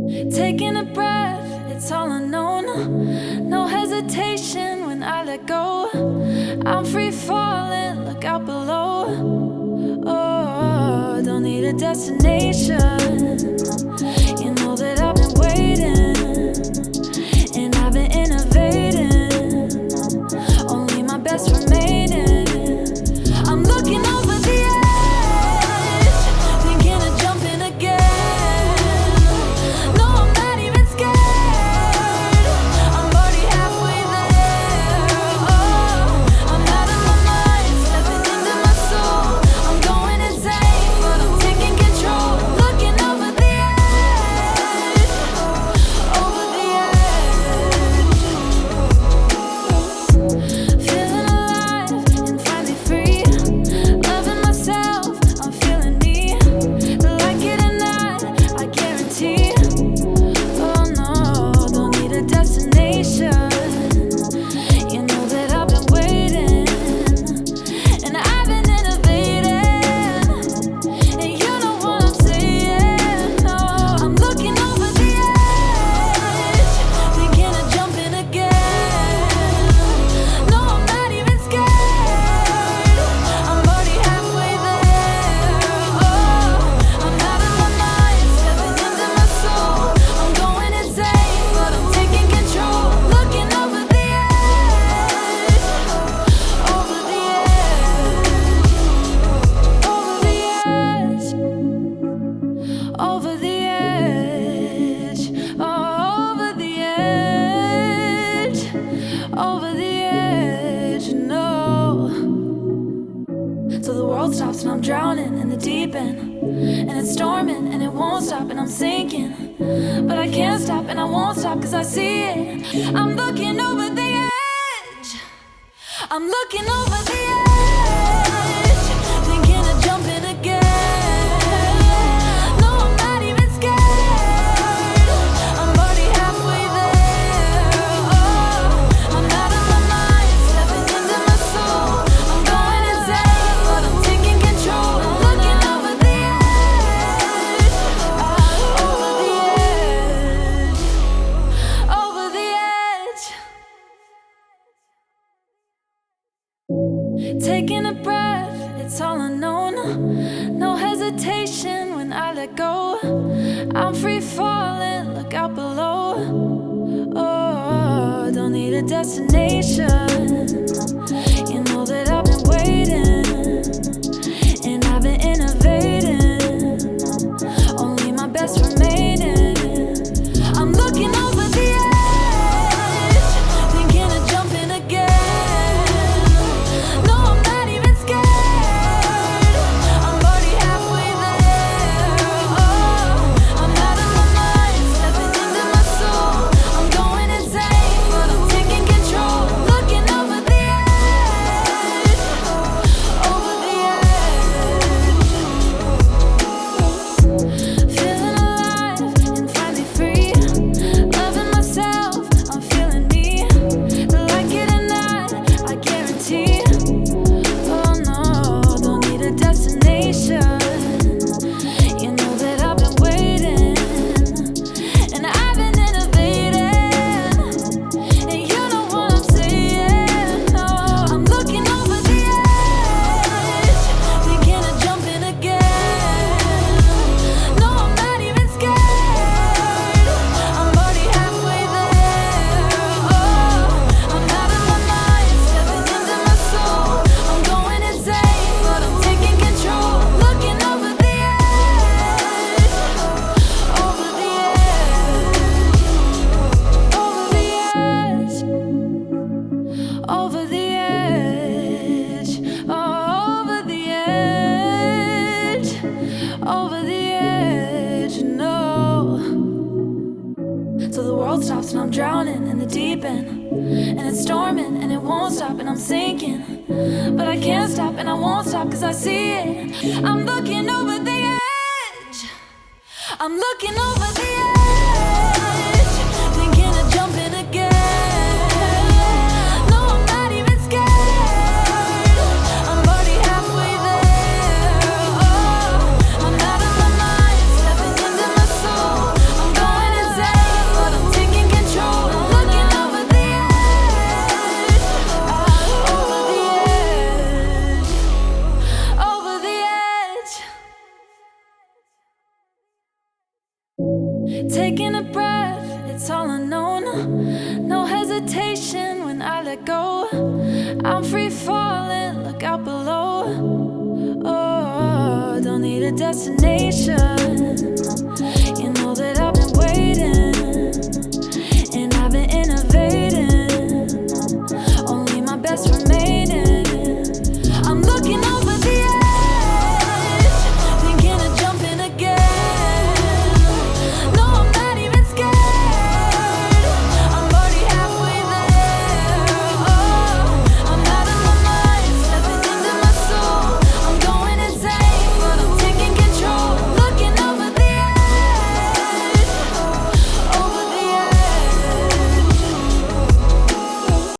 Taking a breath, it's all unknown. No hesitation when I let go. I'm free falling, look out below. Oh, don't need a destination. You know that I've been waiting, and I've been innovating. Only my best remaining. I'm looking over the edge, thinking of jumping again. No, I'm not even scared. I'm already halfway there. Oh, I'm out of my mind, stepping into my soul. I'm going insane, but I'm taking control. Looking over the edge, over the edge. Feeling alive and finally free. Loving myself, I'm feeling me. Like it or not, I guarantee. Oh no, don't need a destination. You know that I've been waiting, and I've been innovating. And you know what I'm saying. No, I'm looking over the edge, thinking of jumping again. No, I'm not even scared. I'm already halfway there. Oh, I'm out of my mind, stepping into my soul. I'm going insane, but I'm taking control. Looking over the edge, over the edge, over the edge, over the edge, over the edge, over the edge, no. So the world stops and I'm drowning in the deep end, and it's storming and it won't stop and I'm sinking, but I can't stop and I won't stop 'cause I see it. I'm looking over the edge, I'm looking over the edge, thinking of jumping again. No, I'm not even scared. I'm already halfway there. Oh, I'm out of my mind, stepping into my soul. I'm going insane, but I'm taking control. I'm looking over the edge, over the edge, over the edge. Taking a breath, it's all unknown. No hesitation when I let go. I'm free falling, look out below. Oh, don't need a destination. You know that I've been waiting, and I've been innovating. Only my best remaining. I'm looking over the edge, thinking of jumping again. No, I'm not even scared. I'm already halfway there. Oh, I'm out of my mind, stepping into my soul. I'm going insane, but I'm taking control. Looking over the edge, over the edge. Feeling alive and finally free. Loving myself, I'm feeling me. Like it or not, I guarantee. Oh no, don't need a destination. You know that I've been waiting, and I've been innovating. And you know what I'm saying. No, I'm looking over the edge, thinking of jumping again. No, I'm not even scared. I'm already halfway there. Oh, I'm out of my mind, stepping into my soul. I'm going insane, but I'm taking control. Looking over the edge, over the edge, over the edge, over the edge, over the edge, over the edge, no. So the world stops and I'm drowning in the deep end, and it's storming and it won't stop and I'm sinking, but I can't stop and I won't stop 'cause I see it. I'm looking over the edge, I'm looking over the edge, thinking of jumping again. No, I'm not even scared. I'm already halfway there. Oh, I'm out of my mind, stepping into my soul. I'm going Taking a breath, it's all unknown. No hesitation when I let go. I'm free falling, look out below. Oh, don't need a destination.